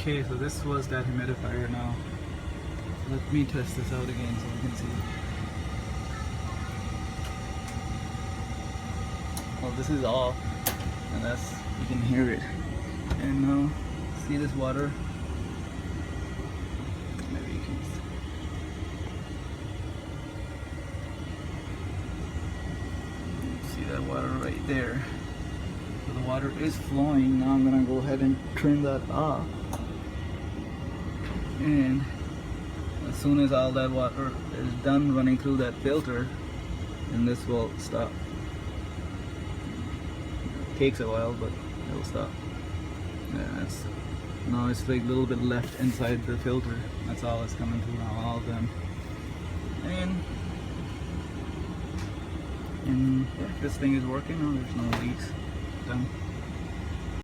Okay, so this was that humidifier now. Let me test this out again so you can see. Well, this is off, and that's, you can hear it. And now, see this water? Maybe you can see that water right there. So the water is flowing. Now I'm gonna go ahead and turn that off. And as soon as all that water is done running through that filter, then this will stop. It takes a while, but it will stop. Yeah, now it's like a little bit left inside the filter. That's all it's coming through now, all of them. And yeah, this thing is working now. There's no leaks. Done.